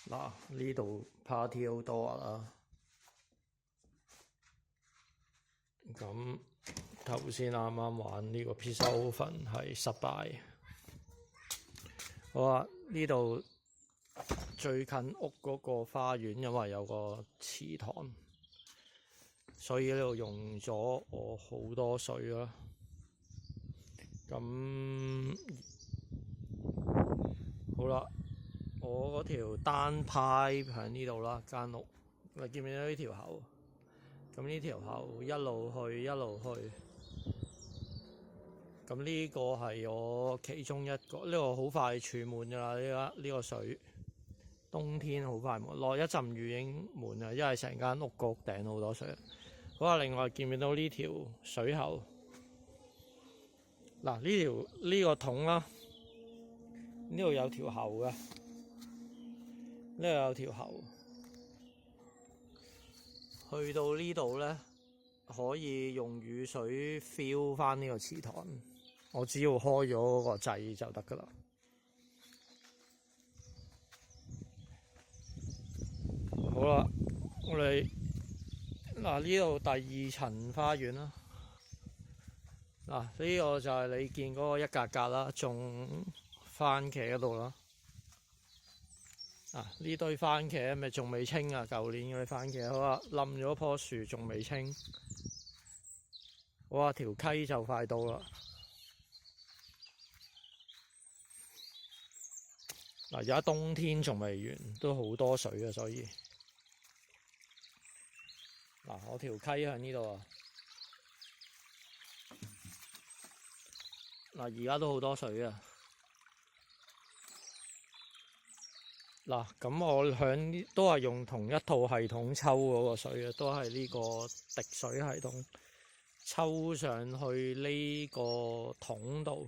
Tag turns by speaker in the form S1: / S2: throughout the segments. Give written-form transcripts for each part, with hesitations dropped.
S1: 嗱，呢度 party 好多啦。咁頭先啱啱玩呢個 pizza oven 係失敗。好啊，呢度最近屋嗰個花園，因為有個池塘，所以呢度用咗我好多水啦。咁好啦，我嗰條單派喺呢度啦，間屋你見唔見到呢條喉？咁呢條喉一路去一路去。咁呢個係我其中一個，呢個好快儲滿㗎啦。呢個水冬天好快滿，落一陣雨已經滿啦，因為成間屋個屋頂好多水。好啊，另外見唔見到呢條水喉？嗱，呢個桶啦，呢度有條喉㗎，呢度有條喉，去到呢度咧可以用雨水 fill 翻呢個池塘。我只要開咗嗰個掣就得㗎啦。好啦，我哋嗱呢度第2層花園啦。嗱，呢個就係你見嗰個一格格啦，種番茄嗰度啦。呢堆番茄咪仲未清啊，舊年嗰啲番茄。好啊，冧咗棵樹仲未清。好啊，條溪就快到啦。嗱，而家冬天仲未完，都好多水啊，所以嗱，我條溪喺呢度啊。嗱，而家都好多水啊。嗱，咁我響都係用同一套系統抽嗰個水啊，都係呢個滴水系統抽上去呢個桶度。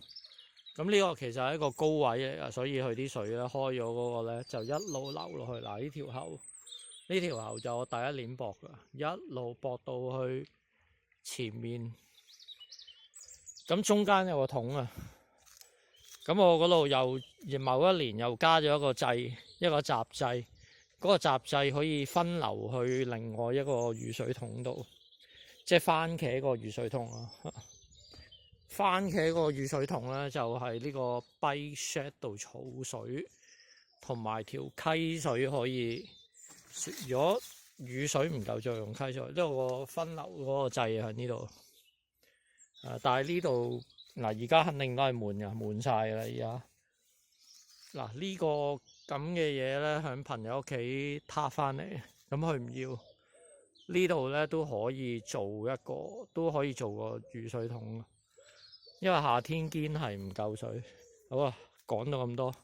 S1: 咁呢個其實係一個高位嚟㗎，所以佢啲水咧開咗嗰個咧就一路流落去。嗱，呢條喉就我第一年駁㗎，一路駁到去前面。咁中間有個桶啊，咁我嗰度又某一年又加咗一個掣，一個閘掣。嗰個閘掣可以分流去另外一個雨水桶度，即係番茄個雨水桶啊。番茄個雨水桶咧就係呢個 bike shed 度儲水，同埋條溪水可以，如果雨水唔夠就用溪水，因為個分流嗰個掣喺呢度。但係呢度嗱，而家肯定都係滿㗎，滿晒㗎啦而家。嗱，呢個咁嘅嘢咧，喺朋友屋企撻翻嚟，咁佢唔要。呢度咧都可以做個雨水桶，因為夏天堅係唔夠水。好啊，講到咁多。